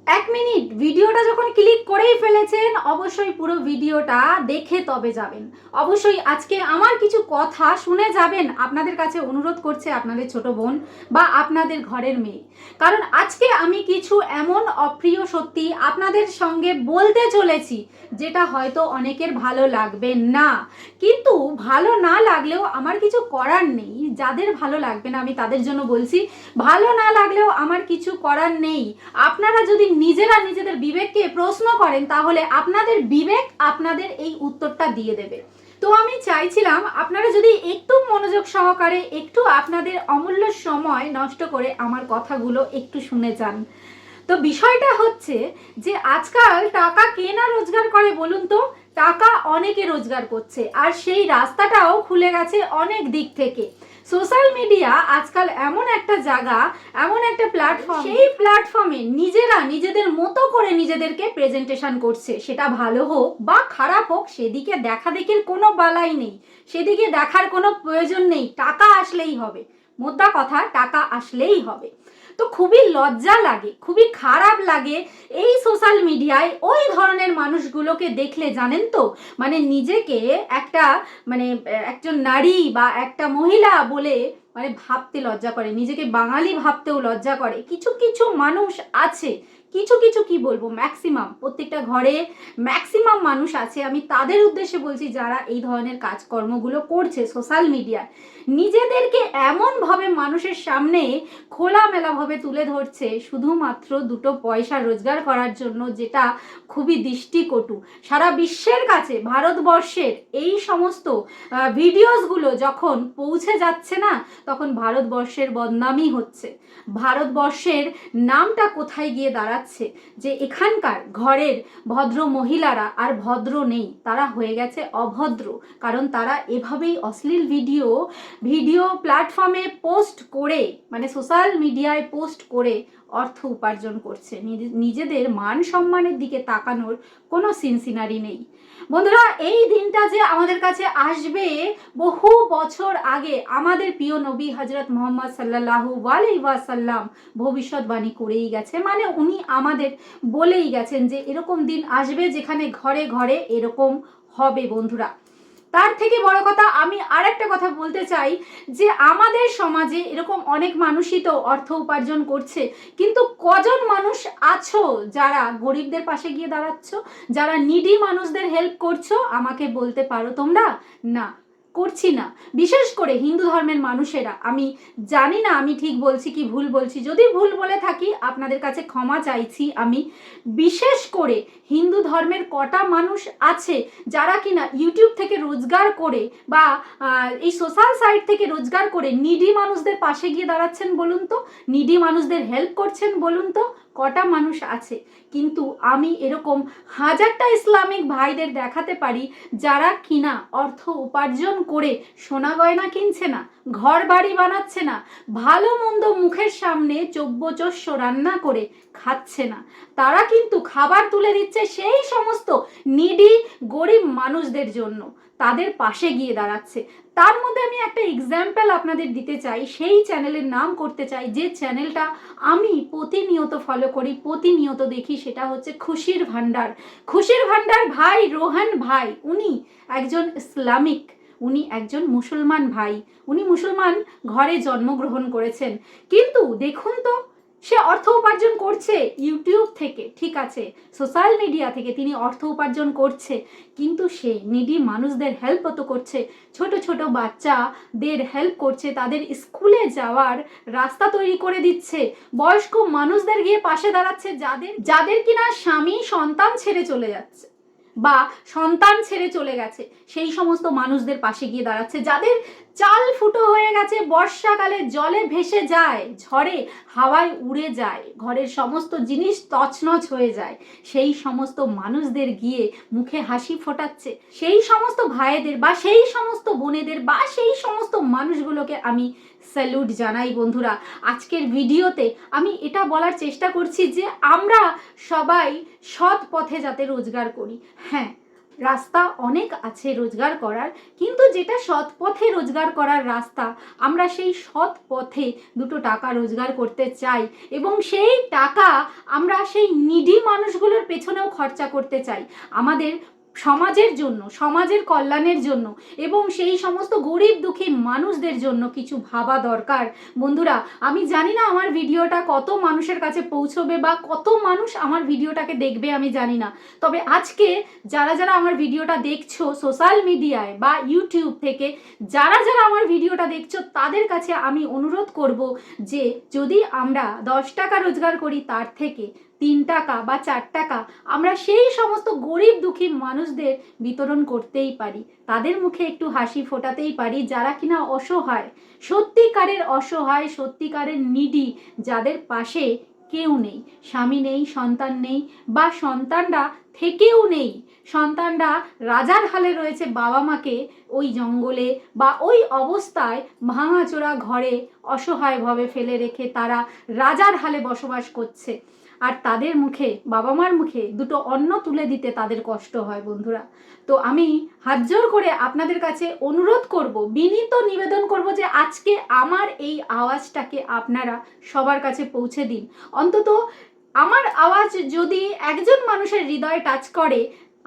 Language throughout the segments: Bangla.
এক মিনিট ভিডিওটা যখন ক্লিক করেই ফেলেছেন অবশ্যই পুরো ভিডিওটা দেখে তবে যাবেন। অবশ্যই আজকে আমার কিছু কথা শুনে যাবেন, আপনাদের কাছে অনুরোধ করছে আপনাদের ছোট বোন বা আপনাদের ঘরের মেয়ে। কারণ আজকে আমি কিছু এমন অপ্রিয় সত্যি আপনাদের সঙ্গে বলতে চলেছি যেটা হয়তো অনেকের ভালো লাগবে না, কিন্তু ভালো না লাগলেও আমার কিছু করার নেই। যাদের ভালো লাগবে না আমি তাদের জন্য বলছি, ভালো না লাগলেও আমার কিছু করার নেই। আপনারা যদি নিজেরা নিজেদের বিবেককে প্রশ্ন করেন তাহলে আপনাদের বিবেক আপনাদের এই উত্তরটা দিয়ে দেবে। তো আমি চাইছিলাম আপনারা যদি একটু মনোযোগ সহকারে একটু আপনাদের অমূল্য সময় নষ্ট করে আমার কথাগুলো একটু শুনে যান। তো বিষয়টা হচ্ছে যে আজকাল টাকা কে না রোজগার করে বলুন তো? টাকা অনেকে রোজগার করছে, আর সেই রাস্তাটাও খুলে গেছে অনেক দিক থেকে। সোশ্যাল মিডিয়া আজকাল এমন একটা জায়গা, এমন একটা প্ল্যাটফর্ম, সেই প্ল্যাটফর্মে নিজেরা নিজেদের মতো করে নিজেদেরকে প্রেজেন্টেশন করছে। সেটা ভালো হোক বা খারাপ হোক সেদিকে দেখা দেখির কোনো বালাই নেই, সেদিকে দেখার কোনো প্রয়োজন নেই। টাকা আসলেই হবে, মোদ্দা কথা টাকা আসলেই হবে। তো খুবই লজ্জা লাগে, খুবই খারাপ লাগে এই সোশ্যাল মিডিয়ায় ওই ধরনের মানুষগুলোকে দেখলে। জানেন তো, মানে নিজেকে একটা মানে একজন নারী বা একটা মহিলা বলে মানে ভাবতে লজ্জা করে, নিজেকে বাঙালি ভাবতেও লজ্জা করে। কিছু কিছু মানুষ আছে, কিছু কিছু কি বলবো, ম্যাক্সিমাম প্রত্যেকটা ঘরে ম্যাক্সিমাম মানুষ আছে, আমি তাদের উদ্দেশ্যে বলছি যারা এই ধরনের কাজকর্মগুলো করছে সোশ্যাল মিডিয়ায়। নিজেদেরকে এমনভাবে মানুষের সামনে খোলামেলাভাবে তুলে ধরছে শুধুমাত্র দুটো পয়সা রোজগার করার জন্য, যেটা খুবই দৃষ্টিকটু। সারা বিশ্বের কাছে ভারতবর্ষের এই সমস্ত ভিডিওসগুলো যখন পৌঁছে যাচ্ছে না, তখন ভারতবর্ষের বদনামই হচ্ছে। ভারতবর্ষের নামটা কোথায় গিয়ে দাঁড়াচ্ছে যে এখানকার ঘরের ভদ্র মহিলারা আর ভদ্র নেই, তারা হয়ে গেছে অভদ্র। কারণ তারা এভাবেই অশ্লীল ভিডিও প্ল্যাটফর্মে পোস্ট করে, মানে সোশ্যাল মিডিয়ায় পোস্ট করে অর্থ উপার্জন করছে। নিজেদের মান সম্মানের দিকে তাকানোর কোনো সিনসিনারি নেই। বন্ধুরা, এই দিনটা যে আমাদের কাছে আসবে বহু বছর আগে আমাদের প্রিয় নবী হজরত মোহাম্মদ সাল্লাল্লাহু আলাইহি ওয়াসাল্লাম ভবিষ্যৎবাণী করেই গেছে। মানে উনি আমাদের বলেই গেছেন যে এরকম দিন আসবে যেখানে ঘরে ঘরে এরকম হবে। বন্ধুরা, তার থেকে বড় কথা আমি আরেকটা কথা বলতে চাই যে আমাদের সমাজে এরকম অনেক মানুষই তো অর্থ উপার্জন করছে, কিন্তু কজন মানুষ আছো যারা গরিবদের পাশে গিয়ে দাঁড়াচ্ছ, যারা নিডি মানুষদের হেল্প করছো? আমাকে বলতে পারো তোমরা? না, করছি না। বিশেষ করে হিন্দু ধর্মের মানুষেরা, আমি জানি না আমি ঠিক বলছি কি ভুল বলছি, যদি ভুল বলে থাকি আপনাদের কাছে ক্ষমা চাইছি আমি। বিশেষ করে হিন্দু ধর্মের কটা মানুষ আছে যারা কিনা ইউটিউব থেকে রোজগার করে বা এই সোশ্যাল সাইট থেকে রোজগার করে নিডি মানুষদের পাশে গিয়ে দাঁড়াচ্ছেন বলুন তো? নিডি মানুষদের হেল্প করছেন বলুন তো? কটা মানুষ আছে? কিন্তু আমি এরকম হাজারটা ইসলামিক ভাইদের দেখাতে পারি যারা কিনা অর্থ উপার্জন করে সোনা গয়না কিনছে না, ঘর বাড়ি বানাচ্ছে না, ভালো মন্দ মুখের সামনে চব্যচস্য রান্না করে খাচ্ছে না, তারা কিন্তু খাবার তুলে দিচ্ছে সেই সমস্ত নিডি গরিব মানুষদের জন্য, তাদের পাশে গিয়ে দাঁড়াচ্ছে। তার মধ্যে আমি একটা এক্সাম্পল আপনাদের দিতে চাই, সেই চ্যানেলের নাম করতে চাই যে চ্যানেলটা আমি প্রতিনিয়ত ফলো করি, প্রতিনিয়ত দেখি, সেটা হচ্ছে খুশির ভান্ডার। খুশির ভান্ডার ভাই রোহান ভাই, উনি একজন ইসলামিক, উনি একজন মুসলমান ভাই, উনি মুসলমান ঘরে জন্মগ্রহণ করেছেন। কিন্তু দেখুন তো, সে অর্থ উপার্জন করছে ইউটিউব থেকে, ঠিক আছে, সোশ্যাল মিডিয়া থেকে তিনি অর্থ উপার্জন করছে, কিন্তু সে নিডি মানুষদের হেল্প তো করছে, ছোট ছোট বাচ্চাদের হেল্প করছে, তাদের স্কুলে যাওয়ার রাস্তা তৈরি করে দিচ্ছে, বয়স্ক মানুষদের গিয়ে পাশে দাঁড়াচ্ছে, যাদের যাদের কিনা স্বামী সন্তান ছেড়ে চলে যাচ্ছে বা সন্তান ছেড়ে চলে গেছে, সেই সমস্ত মানুষদের পাশে গিয়ে দাঁড়াচ্ছে, যাদের চাল ফুটো হয়ে গেছে, বর্ষাকালে জলে ভেসে যায়, ঝড়ে হাওয়ায় উড়ে যায়, ঘরের সমস্ত জিনিস তছনছ হয়ে যায়, সেই সমস্ত মানুষদের গিয়ে মুখে হাসি ফোটাচ্ছে। সেই সমস্ত ভাইদের বা সেই সমস্ত বোনেদের বা সেই সমস্ত মানুষগুলোকে আমি স্যালুট জানাই। বন্ধুরা, আজকের ভিডিওতে আমি এটা বলার চেষ্টা করছি যে আমরা সবাই সৎ পথে যাতে রোজগার করি। হ্যাঁ, রাস্তা অনেক আছে রোজগার করার, কিন্তু যেটা সৎ পথে রোজগার করার রাস্তা, আমরা সেই সৎ পথে দুটো টাকা রোজগার করতে চাই এবং সেই টাকা আমরা সেই নিডি মানুষগুলোর পেছনেও খরচা করতে চাই, আমাদের সমাজের জন্য, সমাজের কল্যাণের জন্য এবং সেই সমস্ত গরিব দুঃখী মানুষদের জন্য কিছু ভাবা দরকার। বন্ধুরা, আমি জানি না আমার ভিডিওটা কত মানুষের কাছে পৌঁছবে বা কত মানুষ আমার ভিডিওটাকে দেখবে, আমি জানি না। তবে আজকে যারা যারা আমার ভিডিওটা দেখছো সোশ্যাল মিডিয়ায় বা ইউটিউব থেকে, যারা যারা আমার ভিডিওটা দেখছো তাদের কাছে আমি অনুরোধ করব যে যদি আমরা 10 টাকা রোজগার করি, তার থেকে 3 টাকা বা 4 টাকা আমরা সেই সমস্ত গরিব দুঃখী মানুষদের বিতরণ করতেই পারি, তাদের মুখে একটু হাসি ফোটাতেই পারি, যারা কিনা অসহায়, সত্যিকারের অসহায়, সত্যিকারের নিডি, যাদের পাশে কেউ নেই, স্বামী নেই, সন্তান নেই বা সন্তানরা থেকেও নেই, সন্তানরা রাজার হালে রয়েছে বাবা মাকে ওই জঙ্গলে বা ওই অবস্থায় ভাঙাচোরা ঘরে অসহায়ভাবে ফেলে রেখে তারা রাজার হালে বসবাস করছে, আর তাদের মুখে, বাবা মার মুখে দুটো অন্ন তুলে দিতে তাদের কষ্ট হয়। বন্ধুরা, তো আমি হাত জোর করে আপনাদের কাছে অনুরোধ করব, বিনীত নিবেদন করব যে আজকে আমার এই আওয়াজটাকে আপনারা সবার কাছে পৌঁছে দিন। অন্তত আমার আওয়াজ যদি একজন মানুষের হৃদয়ে টাচ করে,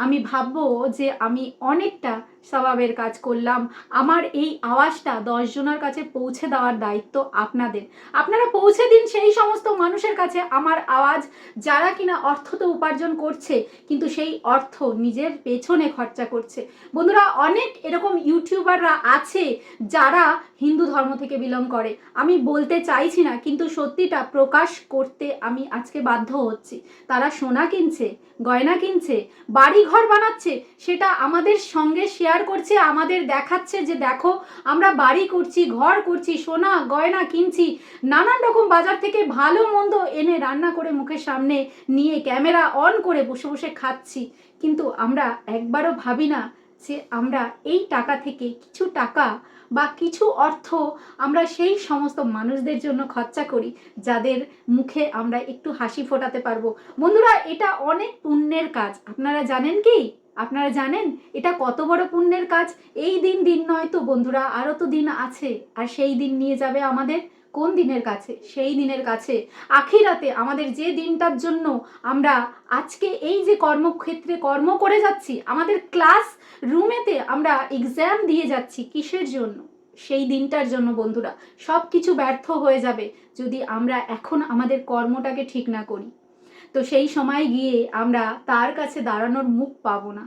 আমি ভাববো যে আমি অনেকটা স্বভাবের কাজ করলাম। আমার এই আওয়াজটা 10 জনের কাছে পৌঁছে দেওয়ার দায়িত্ব আপনাদের। আপনারা পৌঁছে দিন সেই সমস্ত মানুষের কাছে আমার আওয়াজ, যারা কিনা অর্থ তো উপার্জন করছে কিন্তু সেই অর্থ নিজের পেছনে খরচা করছে। বন্ধুরা, অনেক এরকম ইউটিউবাররা আছে যারা হিন্দু ধর্ম থেকে বিলং করে, আমি বলতে চাইছি না কিন্তু সত্যিটা প্রকাশ করতে আমি আজকে বাধ্য হচ্ছি। তারা সোনা কিনছে, গয়না কিনছে, বাড়ি ঘর বানাচ্ছে, সেটা আমাদের সঙ্গে শেয়ার করছে, আমাদের দেখাচ্ছে যে দেখো আমরা বাড়ি করছি, ঘর করছি, সোনা গয়না কিনছি, নানান রকম বাজার থেকে ভালো মন্দ এনে রান্না করে মুখের সামনে নিয়ে ক্যামেরা অন করে বসে বসে খাচ্ছি, কিন্তু আমরা একবারও ভাবি না যে আমরা এই টাকা থেকে কিছু টাকা বা কিছু অর্থ আমরা সেই সমস্ত মানুষদের জন্য খরচা করি যাদের মুখে আমরা একটু হাসি ফোটাতে পারবো। বন্ধুরা, এটা অনেক পুণ্যের কাজ, আপনারা জানেন কি? আপনারা জানেন এটা কত বড় পুণ্যের কাজ? এই দিন দিন নয় তো বন্ধুরা, আরও তো দিন আছে, আর সেই দিন নিয়ে যাবে আমাদের কোন দিনের কাছে? সেই দিনের কাছে, আখিরাতে, আমাদের যে দিনটার জন্য আমরা আজকে এই যে কর্মক্ষেত্রে কর্ম করে যাচ্ছি, আমাদের ক্লাস রুমেতে আমরা এক্সাম দিয়ে যাচ্ছি, কিসের জন্য? সেই দিনটার জন্য। বন্ধুরা, সব কিছু ব্যর্থ হয়ে যাবে যদি আমরা এখন আমাদের কর্মটাকে ঠিক না করি। তো সেই সময় গিয়ে আমরা তার কাছে দাঁড়ানোর মুখ পাবো না,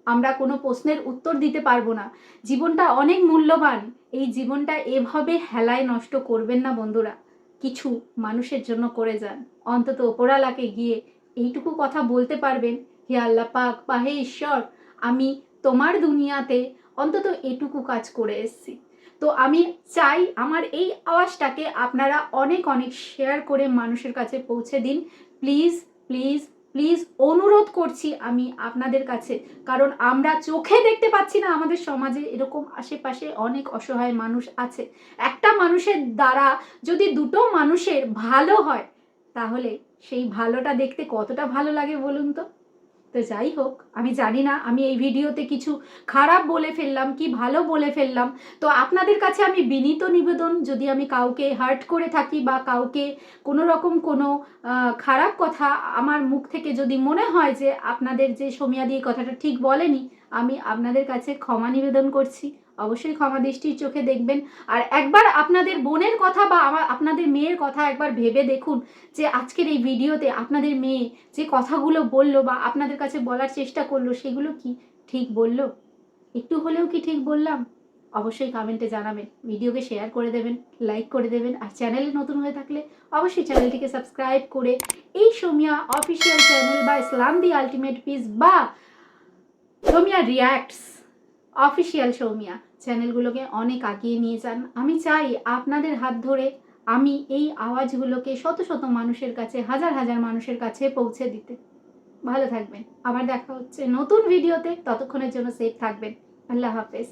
আমরা কোনো প্রশ্নের উত্তর দিতে পারবো না। জীবনটা অনেক মূল্যবান, এই জীবনটা এভাবে হেলায় নষ্ট করবেন না বন্ধুরা। কিছু মানুষের জন্য করে যান, অন্তত ওপরালাকে গিয়ে এইটুকু কথা বলতে পারবেন, হে আল্লাহ পাক বা হে ঈশ্বর, আমি তোমার দুনিয়াতে অন্তত এটুকু কাজ করে এসেছি। তো আমি চাই আমার এই আওয়াজটাকে আপনারা অনেক অনেক শেয়ার করে মানুষের কাছে পৌঁছে দিন। প্লিজ প্লিজ প্লিজ অনুরোধ করছি আমি আপনাদের কাছে, কারণ আমরা চোখে দেখতে পাচ্ছি না আমাদের সমাজে এরকম আশেপাশে অনেক অসহায় মানুষ আছে। একটা মানুষের দ্বারা যদি দুটো মানুষের ভালো হয়, তাহলে সেই ভালোটা দেখতে কতটা ভালো লাগে বলুন তো। তো যাই হোক, আমি জানি না আমি এই ভিডিওতে কিছু খারাপ বলে ফেললাম কি ভালো বলে ফেললাম। তো আপনাদের কাছে আমি বিনীত নিবেদন, যদি আমি কাউকে হার্ট করে থাকি বা কাউকে কোনো রকম কোনো খারাপ কথা আমার মুখ থেকে যদি মনে হয় যে আপনাদের যে সোমিয়াদি এই কথাটা ঠিক বলেনি, আমি আপনাদের কাছে ক্ষমা নিবেদন করছি। অবশ্যই ক্ষমা দৃষ্টির চোখে দেখবেন। আর একবার আপনাদের বোনের কথা বা আপনাদের মেয়ের কথা একবার ভেবে দেখুন যে আজকের এই ভিডিওতে আপনাদের মেয়ে যে কথাগুলো বললো বা আপনাদের কাছে বলার চেষ্টা করলো, সেগুলো কি ঠিক বললো? একটু হলেও কি ঠিক বললাম? অবশ্যই কমেন্টে জানাবেন, ভিডিওকে শেয়ার করে দেবেন, লাইক করে দেবেন, আর চ্যানেলে নতুন হয়ে থাকলে অবশ্যই চ্যানেলটিকে সাবস্ক্রাইব করে এই সোমিয়া অফিসিয়াল চ্যানেল বা ইসলাম দি আলটিমেট পিস বা সোমিয়া রিয়াক্টস অফিসিয়াল সৌমিয়া চ্যানেলগুলোকে অনেক আগিয়ে নিয়ে যান। আমি চাই আপনাদের হাত ধরে আমি এই আওয়াজগুলোকে শত শত মানুষের কাছে, হাজার হাজার মানুষের কাছে পৌঁছে দিতে। ভালো থাকবেন, আবার দেখা হচ্ছে নতুন ভিডিওতে, ততক্ষণের জন্য সেফ থাকবেন। আল্লাহ হাফেজ।